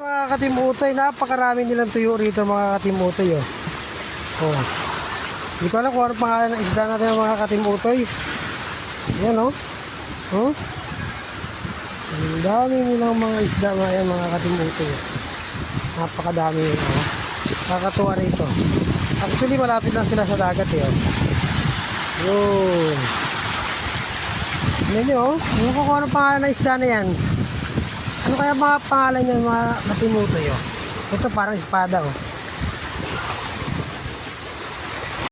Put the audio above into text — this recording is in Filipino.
Mga katimutoy, napakarami nilang tuyo rito mga katimutoy. Oh. Hindi ko alam kung ano pangalan ng isda natin mga katimutoy. Yan oh. Oh. Ang dami nilang mga isda mga katimutoy. Napakadami yun oh. Nakakatuwa rito. Actually malapit lang sila sa dagat oh. Yun. Tignan nyo oh. Ano kung ano pangalan ng isda na yan. Ano kaya mga pangalan niyan mga katimutoy oh. Ito parang espada oh.